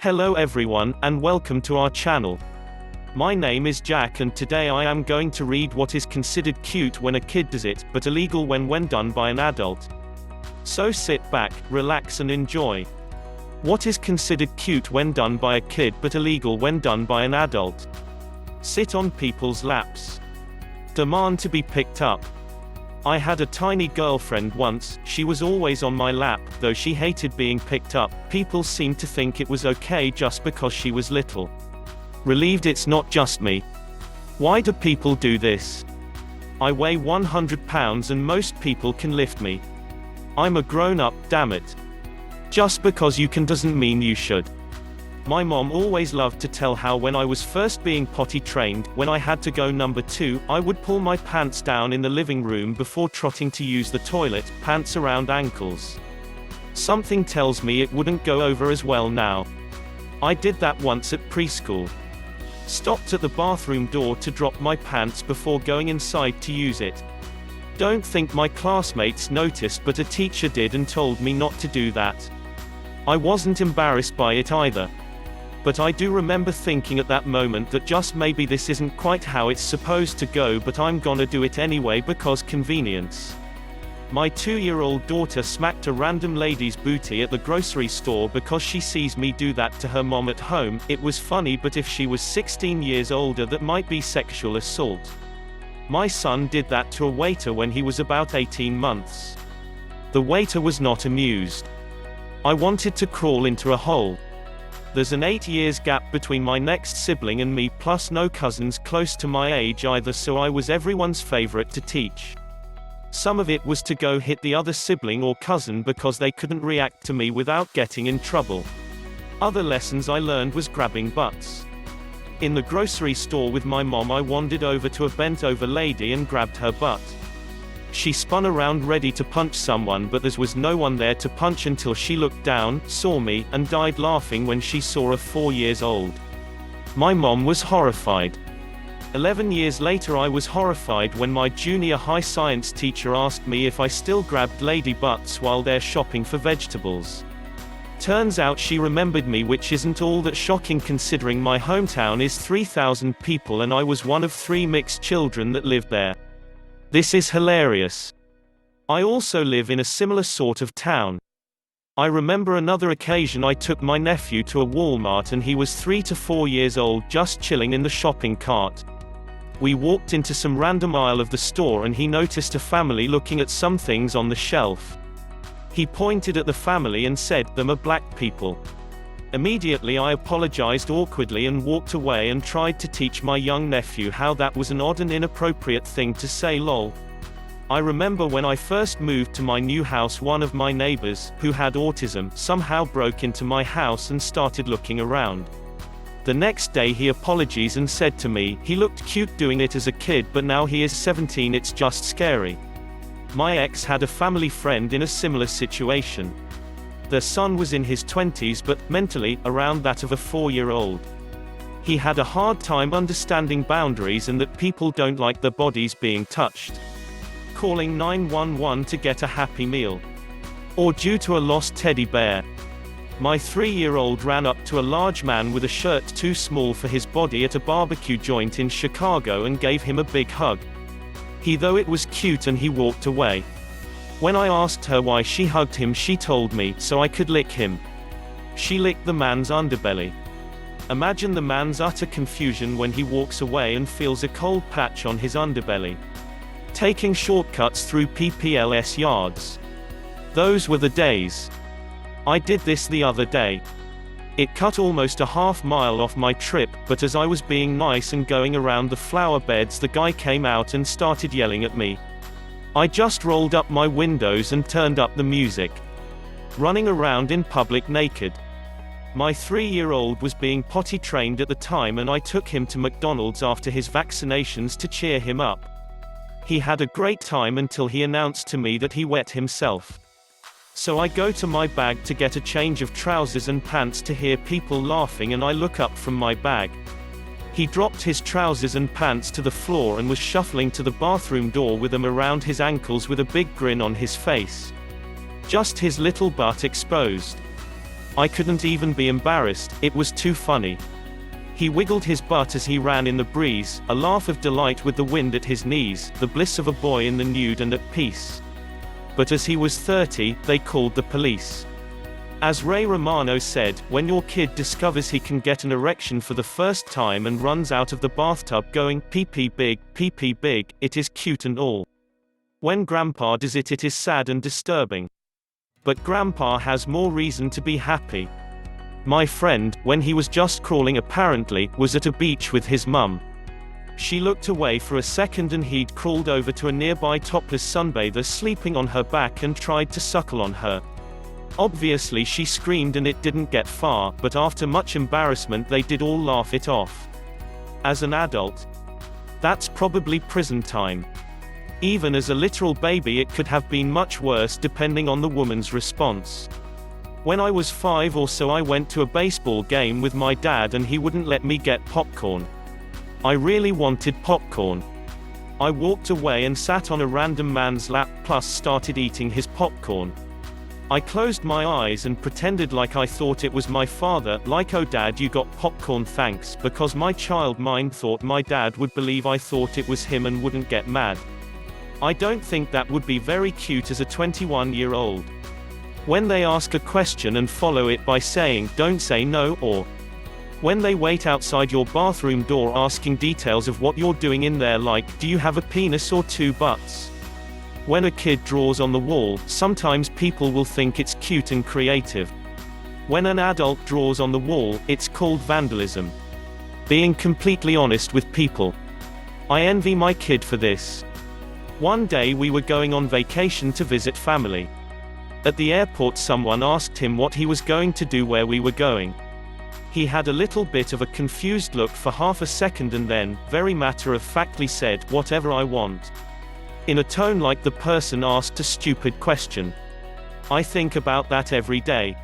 Hello everyone, and welcome to our channel. My name is Jack and today I am going to read what is considered cute when a kid does it, but illegal when done by an adult. So sit back, relax and enjoy. What is considered cute when done by a kid but illegal when done by an adult? Sit on people's laps. Demand to be picked up. I had a tiny girlfriend once, she was always on my lap, though she hated being picked up. People seemed to think it was okay just because she was little. Relieved it's not just me. Why do people do this? I weigh 100 pounds and most people can lift me. I'm a grown-up, damn it. Just because you can doesn't mean you should. My mom always loved to tell how when I was first being potty trained, when I had to go number 2, I would pull my pants down in the living room before trotting to use the toilet, pants around ankles. Something tells me it wouldn't go over as well now. I did that once at preschool. Stopped at the bathroom door to drop my pants before going inside to use it. Don't think my classmates noticed, but a teacher did and told me not to do that. I wasn't embarrassed by it either. But I do remember thinking at that moment that just maybe this isn't quite how it's supposed to go, but I'm gonna do it anyway because convenience. My 2-year-old daughter smacked a random lady's booty at the grocery store because she sees me do that to her mom at home. It was funny, but if she was 16 years older that might be sexual assault. My son did that to a waiter when he was about 18 months. The waiter was not amused. I wanted to crawl into a hole. There's an 8 years gap between my next sibling and me, plus no cousins close to my age either, so I was everyone's favorite to teach. Some of it was to go hit the other sibling or cousin because they couldn't react to me without getting in trouble. Other lessons I learned was grabbing butts. In the grocery store with my mom, I wandered over to a bent-over lady and grabbed her butt. She spun around ready to punch someone, but there was no one there to punch until she looked down, saw me, and died laughing when she saw a 4-year-old. My mom was horrified. 11 years later I was horrified when my junior high science teacher asked me if I still grabbed lady butts while they're shopping for vegetables. Turns out she remembered me, which isn't all that shocking considering my hometown is 3,000 people and I was one of 3 mixed children that lived there. This is hilarious. I also live in a similar sort of town. I remember another occasion I took my nephew to a Walmart and he was 3 to 4 years old, just chilling in the shopping cart. We walked into some random aisle of the store and he noticed a family looking at some things on the shelf. He pointed at the family and said, "Them are black people." Immediately I apologized awkwardly and walked away and tried to teach my young nephew how that was an odd and inappropriate thing to say, lol. I remember when I first moved to my new house, one of my neighbors, who had autism, somehow broke into my house and started looking around. The next day he apologized and said to me, he looked cute doing it as a kid, but now he is 17, it's just scary. My ex had a family friend in a similar situation. Their son was in his 20s but, mentally, around that of a 4-year-old. He had a hard time understanding boundaries and that people don't like their bodies being touched. Calling 911 to get a Happy Meal. Or due to a lost teddy bear. My 3-year-old ran up to a large man with a shirt too small for his body at a barbecue joint in Chicago and gave him a big hug. He thought it was cute and he walked away. When I asked her why she hugged him, she told me, so I could lick him. She licked the man's underbelly. Imagine the man's utter confusion when he walks away and feels a cold patch on his underbelly. Taking shortcuts through PPLS yards. Those were the days. I did this the other day. It cut almost a half-mile off my trip, but as I was being nice and going around the flower beds, the guy came out and started yelling at me. I just rolled up my windows and turned up the music. Running around in public naked. My 3-year-old was being potty trained at the time and I took him to McDonald's after his vaccinations to cheer him up. He had a great time until he announced to me that he wet himself. So I go to my bag to get a change of trousers and pants to hear people laughing and I look up from my bag. He dropped his trousers and pants to the floor and was shuffling to the bathroom door with them around his ankles with a big grin on his face. Just his little butt exposed. I couldn't even be embarrassed, it was too funny. He wiggled his butt as he ran in the breeze, a laugh of delight with the wind at his knees, the bliss of a boy in the nude and at peace. But as he was 30, they called the police. As Ray Romano said, when your kid discovers he can get an erection for the first time and runs out of the bathtub going, pee-pee big, it is cute and all. When Grandpa does it, it is sad and disturbing. But Grandpa has more reason to be happy. My friend, when he was just crawling apparently, was at a beach with his mum. She looked away for a second and he'd crawled over to a nearby topless sunbather sleeping on her back and tried to suckle on her. Obviously she screamed and it didn't get far, but after much embarrassment they did all laugh it off. As an adult, that's probably prison time. Even as a literal baby it could have been much worse depending on the woman's response. When I was 5 or so I went to a baseball game with my dad and he wouldn't let me get popcorn. I really wanted popcorn. I walked away and sat on a random man's lap plus started eating his popcorn. I closed my eyes and pretended like I thought it was my father, like "Oh dad, you got popcorn, thanks," because my child mind thought my dad would believe I thought it was him and wouldn't get mad. I don't think that would be very cute as a 21-year-old. When they ask a question and follow it by saying, "Don't say no," or when they wait outside your bathroom door asking details of what you're doing in there like, "Do you have a penis or 2 butts?" When a kid draws on the wall, sometimes people will think it's cute and creative. When an adult draws on the wall, it's called vandalism. Being completely honest with people. I envy my kid for this. One day we were going on vacation to visit family. At the airport someone asked him what he was going to do where we were going. He had a little bit of a confused look for half a second and then, very matter-of-factly said, "Whatever I want," in a tone like the person asked a stupid question. I think about that every day.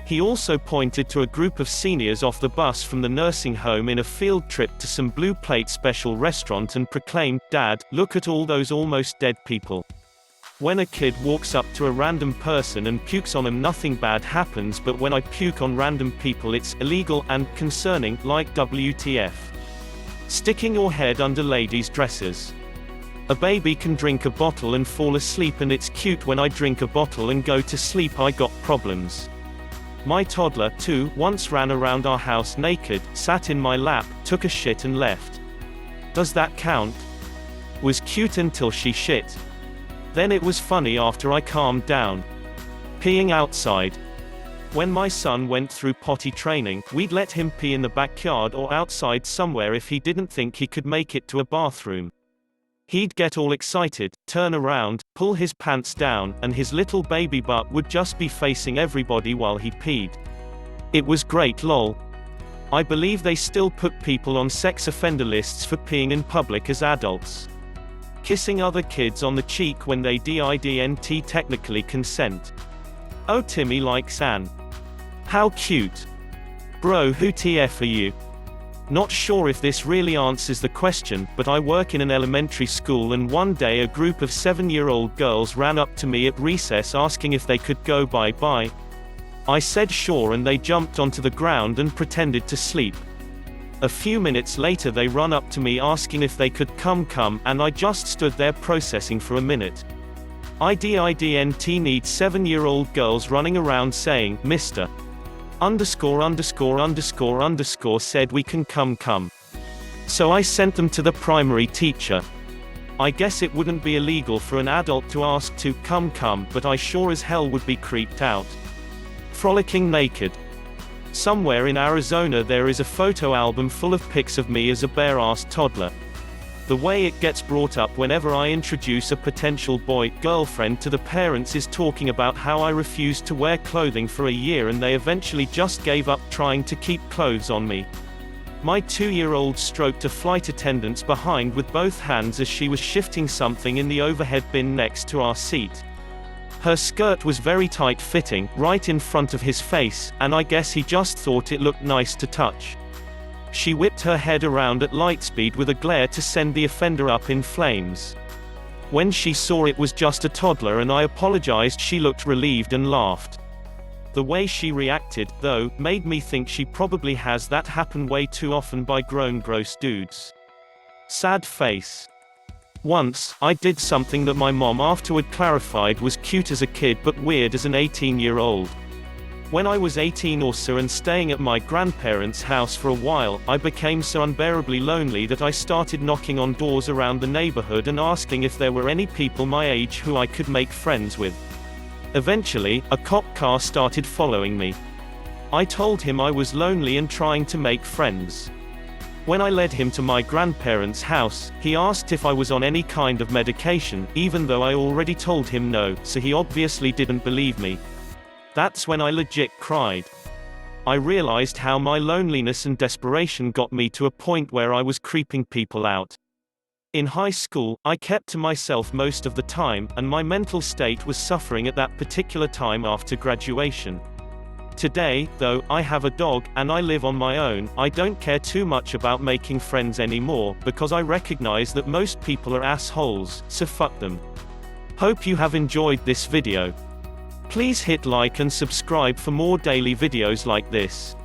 He also pointed to a group of seniors off the bus from the nursing home in a field trip to some Blue Plate special restaurant and proclaimed, "Dad, look at all those almost dead people." When a kid walks up to a random person and pukes on them, nothing bad happens, but when I puke on random people it's illegal and concerning, like WTF. Sticking your head under ladies' dresses. A baby can drink a bottle and fall asleep and it's cute when I drink a bottle and go to sleep. I got problems. My toddler, too, once ran around our house naked, sat in my lap, took a shit and left. Does that count? Was cute until she shit. Then it was funny after I calmed down. Peeing outside. When my son went through potty training, we'd let him pee in the backyard or outside somewhere if he didn't think he could make it to a bathroom. He'd get all excited, turn around, pull his pants down, and his little baby butt would just be facing everybody while he peed. It was great, lol. I believe they still put people on sex offender lists for peeing in public as adults. Kissing other kids on the cheek when they didn't technically consent. Oh, Timmy likes Anne. How cute. Bro, who TF are you? Not sure if this really answers the question, but I work in an elementary school and one day a group of 7-year-old girls ran up to me at recess asking if they could go bye-bye. I said sure and they jumped onto the ground and pretended to sleep. A few minutes later they run up to me asking if they could come, and I just stood there processing for a minute. I didn't need 7-year-old girls running around saying, "Mr. _____ said we can come. So I sent them to the primary teacher. I guess it wouldn't be illegal for an adult to ask to come, but I sure as hell would be creeped out. Frolicking naked. Somewhere in Arizona there is a photo album full of pics of me as a bare-assed toddler. The way it gets brought up whenever I introduce a potential boy-girlfriend to the parents is talking about how I refused to wear clothing for a year and they eventually just gave up trying to keep clothes on me. My 2-year-old stroked a flight attendant's behind with both hands as she was shifting something in the overhead bin next to our seat. Her skirt was very tight-fitting, right in front of his face, and I guess he just thought it looked nice to touch. She whipped her head around at lightspeed with a glare to send the offender up in flames. When she saw it was just a toddler and I apologized, she looked relieved and laughed. The way she reacted, though, made me think she probably has that happen way too often by grown gross dudes. Sad face. Once, I did something that my mom afterward clarified was cute as a kid but weird as an 18-year-old. When I was 18 or so and staying at my grandparents' house for a while, I became so unbearably lonely that I started knocking on doors around the neighborhood and asking if there were any people my age who I could make friends with. Eventually, a cop car started following me. I told him I was lonely and trying to make friends. When I led him to my grandparents' house, he asked if I was on any kind of medication, even though I already told him no, so he obviously didn't believe me. That's when I legit cried. I realized how my loneliness and desperation got me to a point where I was creeping people out. In high school, I kept to myself most of the time, and my mental state was suffering at that particular time after graduation. Today, though, I have a dog, and I live on my own, I don't care too much about making friends anymore, because I recognize that most people are assholes, so fuck them. Hope you have enjoyed this video. Please hit like and subscribe for more daily videos like this.